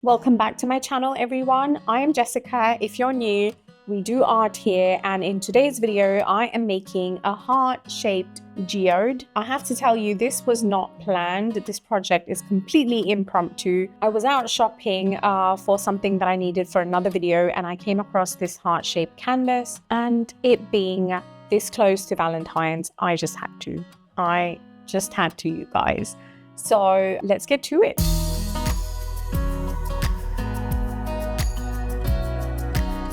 Welcome back to my channel, everyone. I am Jessica. If you're new, we do art here, and in today's video I am making a heart-shaped geode. I have to tell you, this was not planned. This project is completely impromptu. I was out shopping for something that I needed for another video, and I came across this heart-shaped canvas, and it being this close to Valentine's, I just had to, you guys. So let's get to it.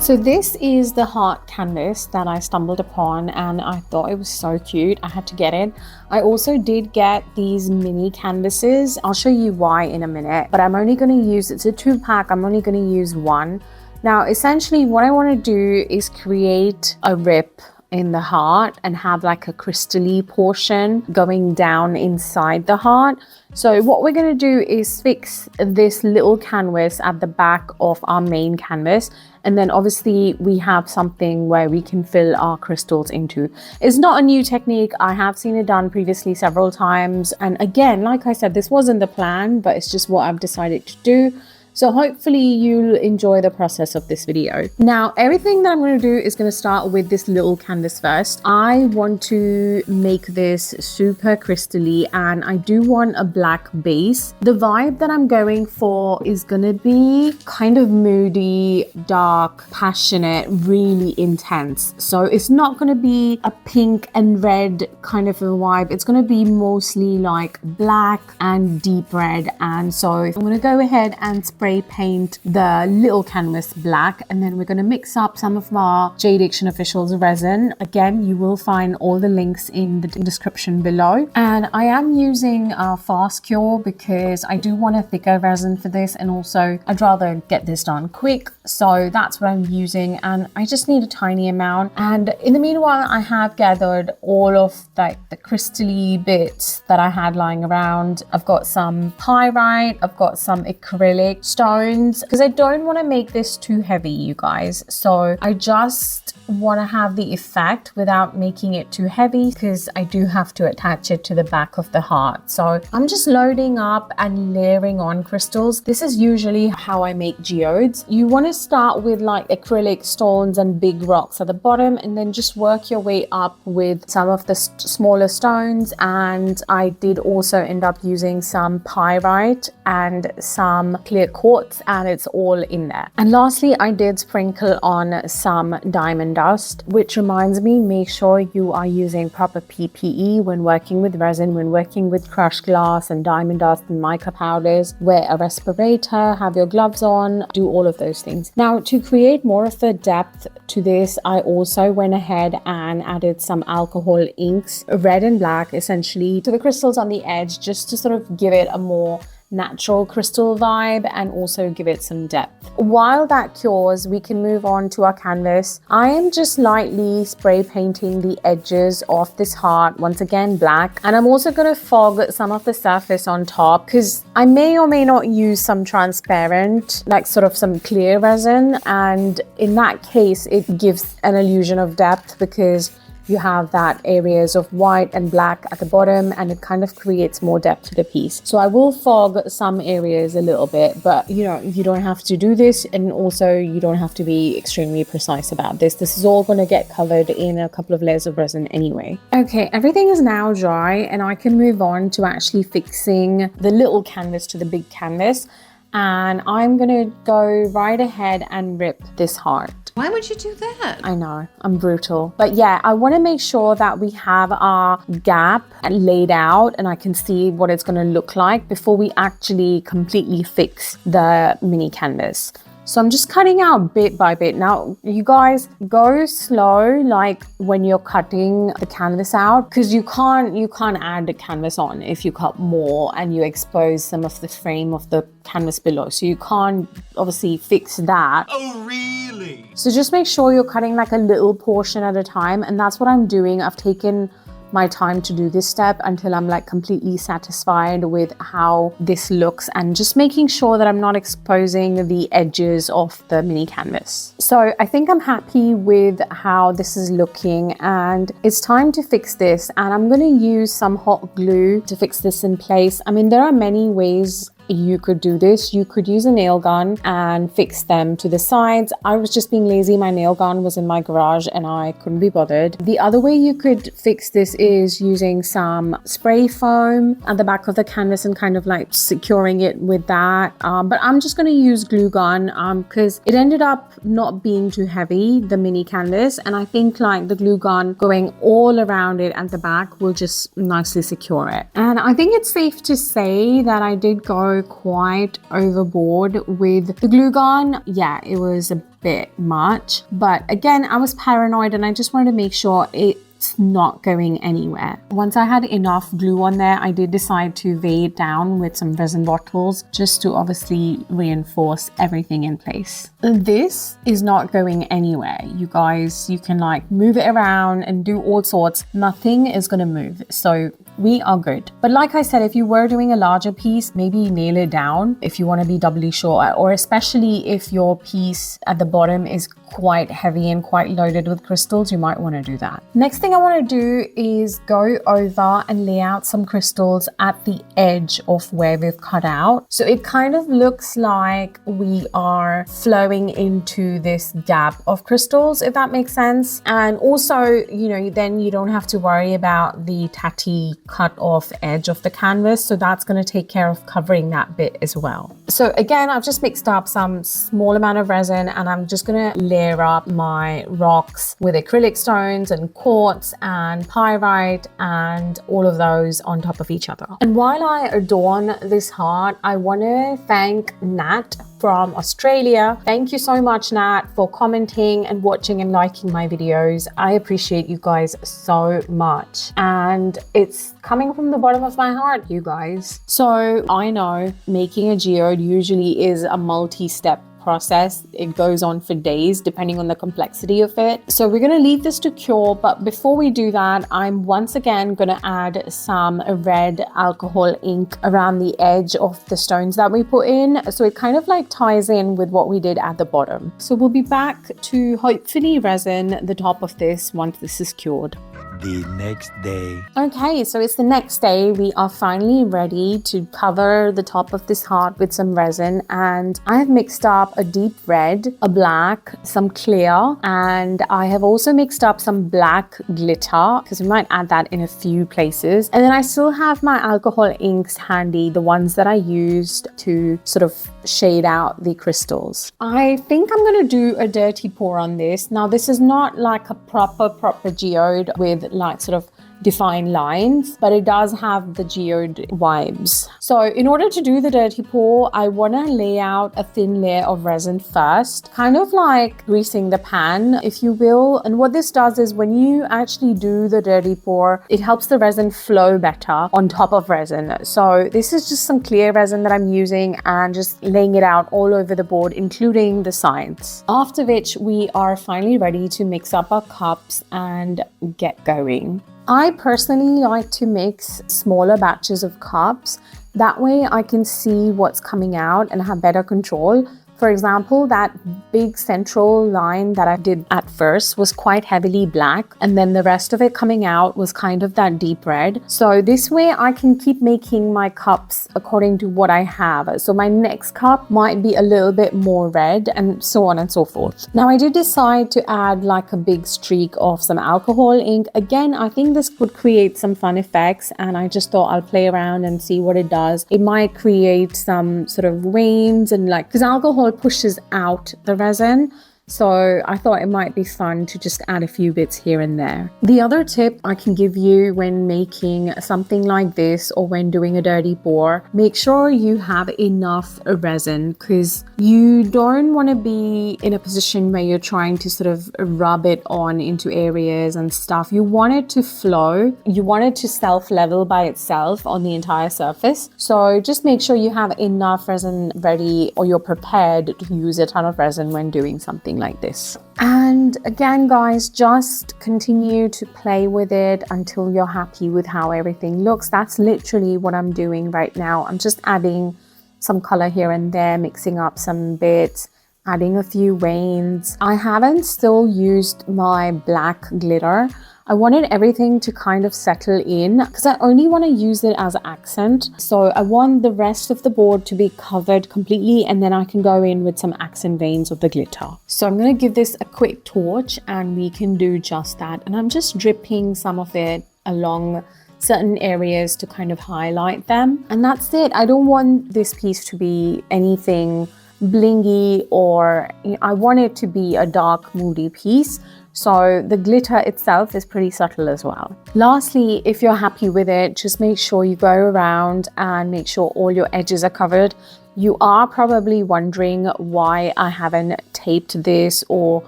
So this is the heart canvas that I stumbled upon, and I thought it was so cute. I had to get it. I also did get these mini canvases. I'll show you why in a minute, but I'm only going to use, it's a 2-pack. I'm only going to use one. Now, essentially what I want to do is create a rip in the heart and have like a crystal-y portion going down inside the heart. So what we're going to do is fix this little canvas at the back of our main canvas, and then obviously we have something where we can fill our crystals into. It's not a new technique. I have seen it done previously several times, and again, like I said, this wasn't the plan, but it's just what I've decided to do. So hopefully you'll enjoy the process of this video. Now, everything that I'm going to do is going to start with this little canvas first. I want to make this super crystally, and I do want a black base. The vibe that I'm going for is going to be kind of moody, dark, passionate, really intense. So it's not going to be a pink and red kind of a vibe. It's going to be mostly like black and deep red. And so I'm going to go ahead and spray paint the little canvas black, and then we're going to mix up some of our Geode Official's resin. Again, you will find all the links in the description below. And I am using a fast cure because I do want a thicker resin for this, and also I'd rather get this done quick. So that's what I'm using, and I just need a tiny amount. And in the meanwhile, I have gathered all of like the crystal-y bits that I had lying around. I've got some pyrite, I've got some acrylic stones, because I don't want to make this too heavy, you guys. So I just want to have the effect without making it too heavy, because I do have to attach it to the back of the heart. So I'm just loading up and layering on crystals. This is usually how I make geodes. You want to start with like acrylic stones and big rocks at the bottom, and then just work your way up with some of the smaller stones. And I did also end up using some pyrite and some clear quartz, and it's all in there. And lastly, I did sprinkle on some diamond dust, which reminds me, make sure you are using proper PPE when working with resin, when working with crushed glass and diamond dust and mica powders. Wear a respirator, have your gloves on, do all of those things. Now, to create more of the depth to this, I also went ahead and added some alcohol inks, red and black, essentially, to the crystals on the edge, just to sort of give it a more natural crystal vibe and also give it some depth. While that cures, we can move on to our canvas. I am just lightly spray painting the edges of this heart, once again black, and I'm also going to fog some of the surface on top, because I may or may not use some transparent, like sort of some clear resin, and in that case it gives an illusion of depth, because you have that areas of white and black at the bottom, and it kind of creates more depth to the piece. So I will fog some areas a little bit, but you know, you don't have to do this, and also you don't have to be extremely precise about this. This is all going to get covered in a couple of layers of resin anyway. Okay, everything is now dry, and I can move on to actually fixing the little canvas to the big canvas. And I'm gonna go right ahead and rip this heart. Why would you do that? I know, I'm brutal. But yeah, I want to make sure that we have our gap laid out and I can see what it's going to look like before we actually completely fix the mini canvas. So I'm just cutting out bit by bit. Now, you guys, go slow, like when you're cutting the canvas out, because you can't add the canvas on if you cut more and you expose some of the frame of the canvas below. So you can't obviously fix that. Oh, really? So just make sure you're cutting like a little portion at a time, and that's what I'm doing. I've taken my time to do this step until I'm like completely satisfied with how this looks, and just making sure that I'm not exposing the edges of the mini canvas. So I think I'm happy with how this is looking, and it's time to fix this. And I'm going to use some hot glue to fix this in place. I mean, there are many ways you could do this. You could use a nail gun and fix them to the sides. I was just being lazy. My nail gun was in my garage and I couldn't be bothered. The other way you could fix this is using some spray foam at the back of the canvas and kind of like securing it with that. But I'm just going to use glue gun because it ended up not being too heavy, the mini canvas, and I think like the glue gun going all around it at the back will just nicely secure it. And I think it's safe to say that I did go quite overboard with the glue gun. Yeah, it was a bit much, but again, I was paranoid and I just wanted to make sure it's not going anywhere. Once I had enough glue on there, I did decide to weigh it down with some resin bottles just to obviously reinforce everything in place. This is not going anywhere, you guys. You can like move it around and do all sorts. Nothing is going to move. So we are good. But like I said, if you were doing a larger piece, maybe nail it down if you want to be doubly sure, or especially if your piece at the bottom is quite heavy and quite loaded with crystals, you might want to do that. Next thing I want to do is go over and lay out some crystals at the edge of where we've cut out. So it kind of looks like we are flowing into this gap of crystals, if that makes sense. And also, you know, then you don't have to worry about the tatty cut off edge of the canvas. So that's going to take care of covering that bit as well. So again, I've just mixed up some small amount of resin and I'm just going to layer up my rocks with acrylic stones and quartz and pyrite and all of those on top of each other. And while I adorn this heart, I want to thank Nat from Australia. Thank you so much, Nat, for commenting and watching and liking my videos. I appreciate you guys so much. And it's coming from the bottom of my heart, you guys. So I know making a geode usually is a multi-step process. It goes on for days depending on the complexity of it. So we're going to leave this to cure, but before we do that, I'm once again going to add some red alcohol ink around the edge of the stones that we put in, so it kind of like ties in with what we did at the bottom. So we'll be back to hopefully resin the top of this once this is cured. The next day. Okay, so it's the next day. We are finally ready to cover the top of this heart with some resin, and I have mixed up a deep red, a black, some clear, and I have also mixed up some black glitter because we might add that in a few places. And then I still have my alcohol inks handy, the ones that I used to sort of shade out the crystals. I think I'm going to do a dirty pour on this. Now, this is not like a proper geode with like sort of defined lines, but it does have the geode vibes. So in order to do the dirty pour, I want to lay out a thin layer of resin first, kind of like greasing the pan, if you will. And what this does is when you actually do the dirty pour, it helps the resin flow better on top of resin. So this is just some clear resin that I'm using and just laying it out all over the board, including the sides. After which we are finally ready to mix up our cups and get going. I personally like to mix smaller batches of cups. That way I can see what's coming out and have better control. For example, that big central line that I did at first was quite heavily black, and then the rest of it coming out was kind of that deep red. So this way I can keep making my cups according to what I have. So my next cup might be a little bit more red, and so on and so forth. Now I did decide to add like a big streak of some alcohol ink. Again, I think this could create some fun effects, and I just thought I'll play around and see what it does. It might create some sort of veins and like, because alcohol pushes out the resin. So I thought it might be fun to just add a few bits here and there. The other tip I can give you when making something like this or when doing a dirty pour, make sure you have enough resin, because you don't want to be in a position where you're trying to sort of rub it on into areas and stuff. You want it to flow. You want it to self-level by itself on the entire surface. So just make sure you have enough resin ready, or you're prepared to use a ton of resin when doing something like this. And again, guys, just continue to play with it until you're happy with how everything looks. That's literally what I'm doing right now. I'm just adding some color here and there, mixing up some bits, adding a few veins. I haven't still used my black glitter. I wanted everything to kind of settle in because I only want to use it as an accent. So I want the rest of the board to be covered completely, and then I can go in with some accent veins of the glitter. So I'm going to give this a quick torch and we can do just that. And I'm just dripping some of it along certain areas to kind of highlight them. And that's it. I don't want this piece to be anything blingy, or I want it to be a dark, moody piece. So the glitter itself is pretty subtle as well. Lastly, if you're happy with it, just make sure you go around and make sure all your edges are covered. You are probably wondering why I haven't taped this or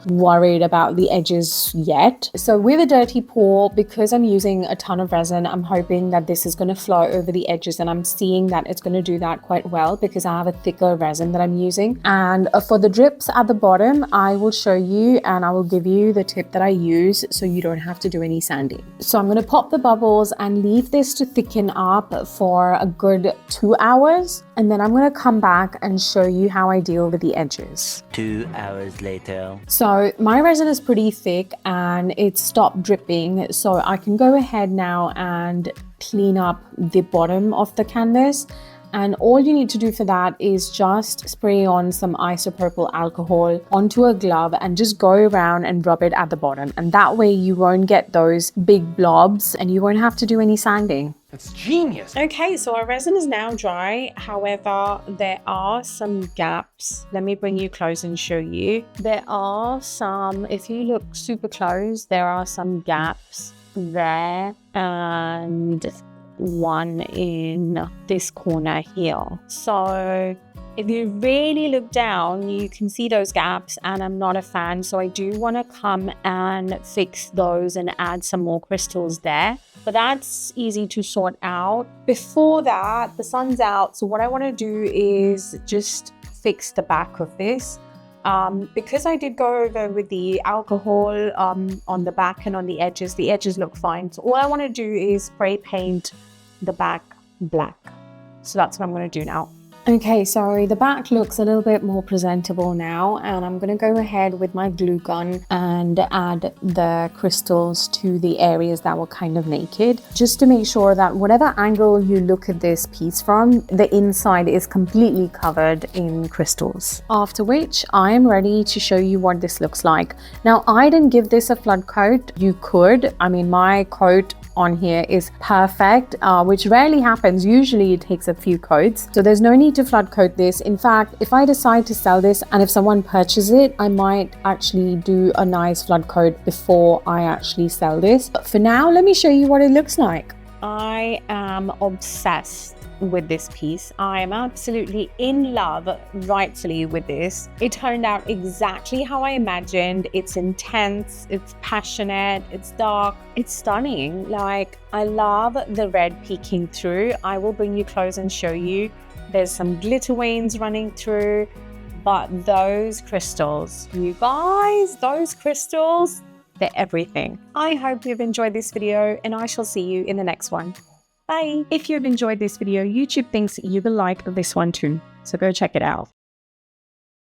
worried about the edges yet. So with a dirty pour, because I'm using a ton of resin, I'm hoping that this is going to flow over the edges, and I'm seeing that it's going to do that quite well because I have a thicker resin that I'm using. And for the drips at the bottom, I will show you and I will give you the tip that I use so you don't have to do any sanding. So I'm going to pop the bubbles and leave this to thicken up for a good 2 hours. And then I'm going to come back and show you how I deal with the edges. 2 hours later. So my resin is pretty thick and it's stopped dripping. So I can go ahead now and clean up the bottom of the canvas. And all you need to do for that is just spray on some isopropyl alcohol onto a glove and just go around and rub it at the bottom. And that way you won't get those big blobs and you won't have to do any sanding. That's genius. Okay, so our resin is now dry. However, there are some gaps. Let me bring you close and show you. There are some, if you look super close, there are some gaps there and one in this corner here. So if you really look down, you can see those gaps, and I'm not a fan. So I do want to come and fix those and add some more crystals there. But that's easy to sort out. Before that, the sun's out. So what I want to do is just fix the back of this. Because I did go over with the alcohol on the back and on the edges look fine. So all I want to do is spray paint the back black. So that's what I'm going to do now. Okay, so the back looks a little bit more presentable now, and I'm going to go ahead with my glue gun and add the crystals to the areas that were kind of naked, just to make sure that whatever angle you look at this piece from, the inside is completely covered in crystals. After which I am ready to show you what this looks like. Now, I didn't give this a flood coat. You could. I mean, my coat on here is perfect, which rarely happens. Usually it takes a few coats, so there's no need to flood coat this. In fact, if I decide to sell this and if someone purchases it, I might actually do a nice flood coat before I actually sell this. But for now, let me show you what it looks like. I am obsessed with this piece. I am absolutely in love, rightfully, with this. It turned out exactly how I imagined. It's intense, it's passionate, it's dark, it's stunning. Like, I love the red peeking through. I will bring you close and show you. There's some glitter veins running through, but those crystals, you guys, those crystals, they're everything. I hope you've enjoyed this video, and I shall see you in the next one. Bye. If you've enjoyed this video, YouTube thinks you will like this one too, so go check it out.